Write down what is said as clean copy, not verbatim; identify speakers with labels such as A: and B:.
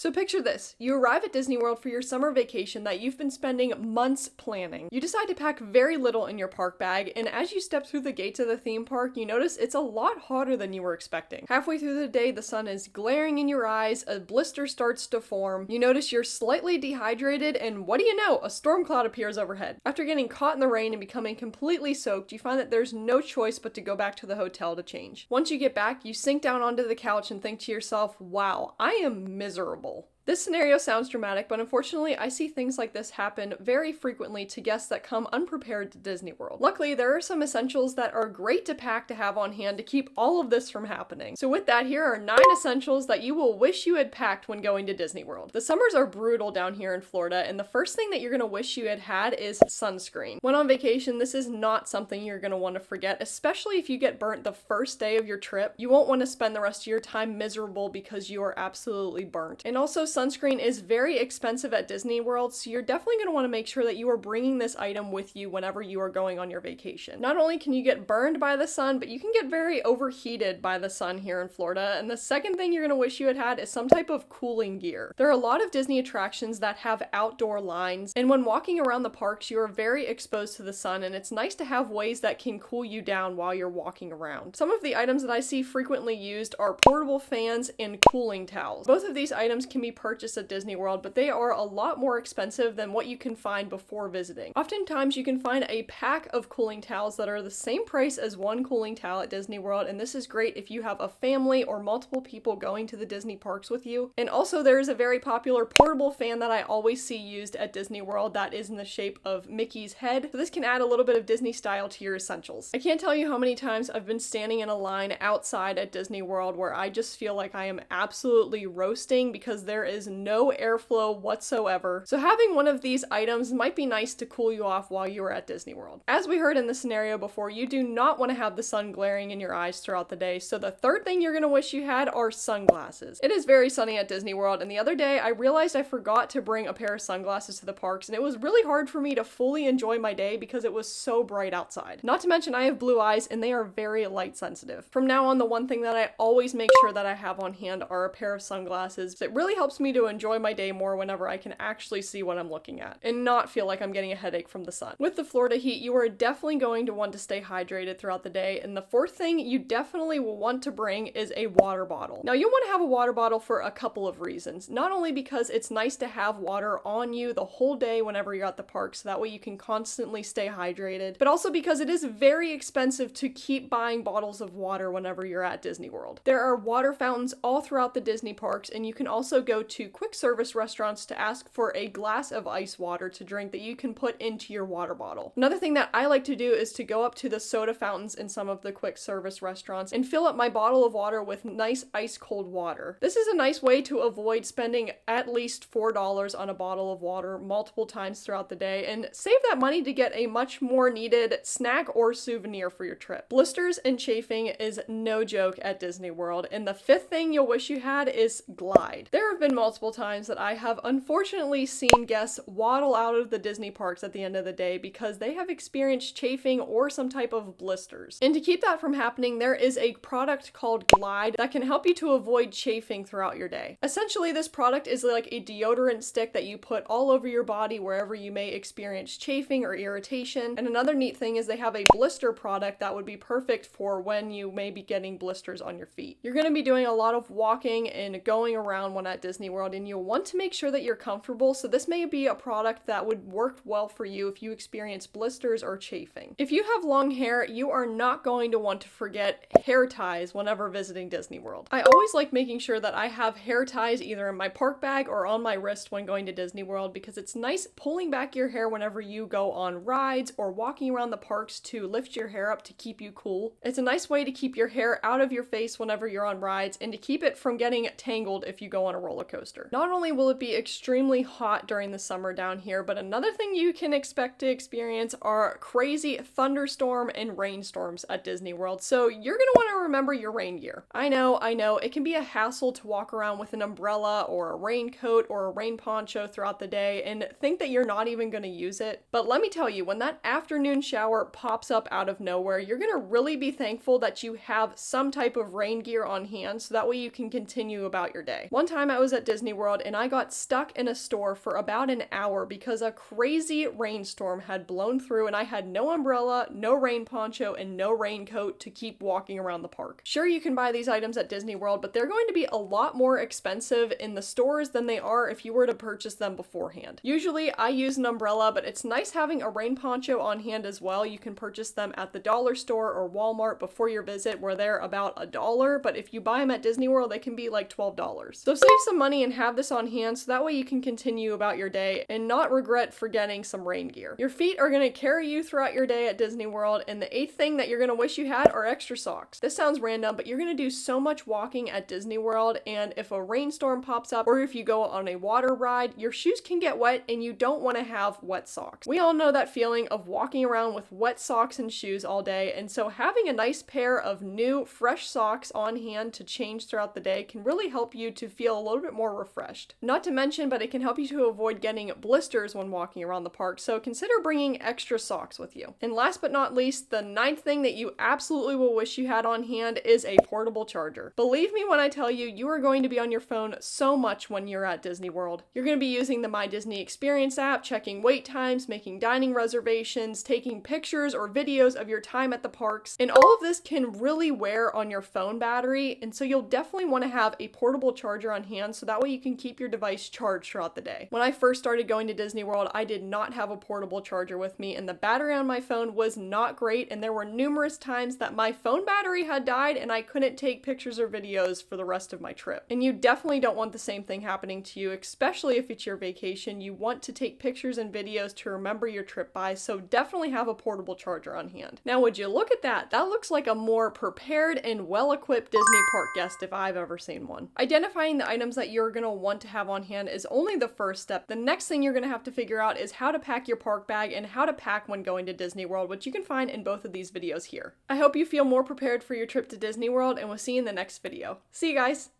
A: So picture this, you arrive at Disney World for your summer vacation that you've been spending months planning. You decide to pack very little in your park bag, and as you step through the gates of the theme park, you notice it's a lot hotter than you were expecting. Halfway through the day, the sun is glaring in your eyes, a blister starts to form, you notice you're slightly dehydrated, and what do you know, a storm cloud appears overhead. After getting caught in the rain and becoming completely soaked, you find that there's no choice but to go back to the hotel to change. Once you get back, you sink down onto the couch and think to yourself, wow, I am miserable. This scenario sounds dramatic, but unfortunately I see things like this happen very frequently to guests that come unprepared to Disney World. Luckily, there are some essentials that are great to pack to have on hand to keep all of this from happening. So with that, here are 9 essentials that you will wish you had packed when going to Disney World. The summers are brutal down here in Florida, and the first thing that you're going to wish you had had is sunscreen. When on vacation, this is not something you're going to want to forget, especially if you get burnt the first day of your trip. You won't want to spend the rest of your time miserable because you are absolutely burnt. And also, sunscreen is very expensive at Disney World, so you're definitely going to want to make sure that you are bringing this item with you whenever you are going on your vacation. Not only can you get burned by the sun, but you can get very overheated by the sun here in Florida, and the second thing you're going to wish you had had is some type of cooling gear. There are a lot of Disney attractions that have outdoor lines, and when walking around the parks, you are very exposed to the sun, and it's nice to have ways that can cool you down while you're walking around. Some of the items that I see frequently used are portable fans and cooling towels. Both of these items can be purchased at Disney World, but they are a lot more expensive than what you can find before visiting. Oftentimes you can find a pack of cooling towels that are the same price as one cooling towel at Disney World, and this is great if you have a family or multiple people going to the Disney parks with you. And also there is a very popular portable fan that I always see used at Disney World that is in the shape of Mickey's head, so this can add a little bit of Disney style to your essentials. I can't tell you how many times I've been standing in a line outside at Disney World where I just feel like I am absolutely roasting because there is no airflow whatsoever. So having one of these items might be nice to cool you off while you are at Disney World. As we heard in the scenario before, you do not want to have the sun glaring in your eyes throughout the day, so the third thing you're going to wish you had are sunglasses. It is very sunny at Disney World, and the other day I realized I forgot to bring a pair of sunglasses to the parks, and it was really hard for me to fully enjoy my day because it was so bright outside. Not to mention I have blue eyes and they are very light sensitive. From now on, the one thing that I always make sure that I have on hand are a pair of sunglasses. It really helps me to enjoy my day more whenever I can actually see what I'm looking at and not feel like I'm getting a headache from the sun. With the Florida heat, you are definitely going to want to stay hydrated throughout the day, and the fourth thing you definitely will want to bring is a water bottle. Now, you'll want to have a water bottle for a couple of reasons. Not only because it's nice to have water on you the whole day whenever you're at the park, so that way you can constantly stay hydrated, but also because it is very expensive to keep buying bottles of water whenever you're at Disney World. There are water fountains all throughout the Disney parks, and you can also go to quick service restaurants to ask for a glass of ice water to drink that you can put into your water bottle. Another thing that I like to do is to go up to the soda fountains in some of the quick service restaurants and fill up my bottle of water with nice ice cold water. This is a nice way to avoid spending at least $4 on a bottle of water multiple times throughout the day and save that money to get a much more needed snack or souvenir for your trip. Blisters and chafing is no joke at Disney World, and the fifth thing you'll wish you had is Glide. There have been multiple times that I have unfortunately seen guests waddle out of the Disney parks at the end of the day because they have experienced chafing or some type of blisters. And to keep that from happening, there is a product called Glide that can help you to avoid chafing throughout your day. Essentially, this product is like a deodorant stick that you put all over your body wherever you may experience chafing or irritation. And another neat thing is they have a blister product that would be perfect for when you may be getting blisters on your feet. You're going to be doing a lot of walking and going around when at Disney World, and you'll want to make sure that you're comfortable, so this may be a product that would work well for you if you experience blisters or chafing. If you have long hair, you are not going to want to forget hair ties whenever visiting Disney World. I always like making sure that I have hair ties either in my park bag or on my wrist when going to Disney World because it's nice pulling back your hair whenever you go on rides or walking around the parks to lift your hair up to keep you cool. It's a nice way to keep your hair out of your face whenever you're on rides and to keep it from getting tangled if you go on a roller coaster. Not only will it be extremely hot during the summer down here, but another thing you can expect to experience are crazy thunderstorm and rainstorms at Disney World, so you're gonna want to remember your rain gear. I know, it can be a hassle to walk around with an umbrella or a raincoat or a rain poncho throughout the day and think that you're not even gonna use it, but let me tell you, when that afternoon shower pops up out of nowhere, you're gonna really be thankful that you have some type of rain gear on hand so that way you can continue about your day. One time I was at at Disney World and I got stuck in a store for about an hour because a crazy rainstorm had blown through and I had no umbrella, no rain poncho, and no raincoat to keep walking around the park. Sure, you can buy these items at Disney World, but they're going to be a lot more expensive in the stores than they are if you were to purchase them beforehand. Usually I use an umbrella, but it's nice having a rain poncho on hand as well. You can purchase them at the dollar store or Walmart before your visit where they're about $1, but if you buy them at Disney World, they can be like $12. So save some money and have this on hand so that way you can continue about your day and not regret forgetting some rain gear. Your feet are going to carry you throughout your day at Disney World, and the 8th thing that you're going to wish you had are extra socks. This sounds random, but you're going to do so much walking at Disney World, and if a rainstorm pops up or if you go on a water ride, your shoes can get wet and you don't want to have wet socks. We all know that feeling of walking around with wet socks and shoes all day, and so having a nice pair of new, fresh socks on hand to change throughout the day can really help you to feel a little bit more refreshed. Not to mention, but it can help you to avoid getting blisters when walking around the park, so consider bringing extra socks with you. And last but not least, the 9th thing that you absolutely will wish you had on hand is a portable charger. Believe me when I tell you, you are going to be on your phone so much when you're at Disney World. You're going to be using the My Disney Experience app, checking wait times, making dining reservations, taking pictures or videos of your time at the parks, and all of this can really wear on your phone battery, and so you'll definitely want to have a portable charger on hand so that way you can keep your device charged throughout the day. When I first started going to Disney World, I did not have a portable charger with me, and the battery on my phone was not great, and there were numerous times that my phone battery had died and I couldn't take pictures or videos for the rest of my trip. And you definitely don't want the same thing happening to you, especially if it's your vacation. You want to take pictures and videos to remember your trip by, so definitely have a portable charger on hand. Now, would you look at that? That looks like a more prepared and well-equipped Disney park guest if I've ever seen one. Identifying the items that you're going to want to have on hand is only the first step. The next thing you're going to have to figure out is how to pack your park bag and how to pack when going to Disney World, which you can find in both of these videos here. I hope you feel more prepared for your trip to Disney World, and we'll see you in the next video. See you guys!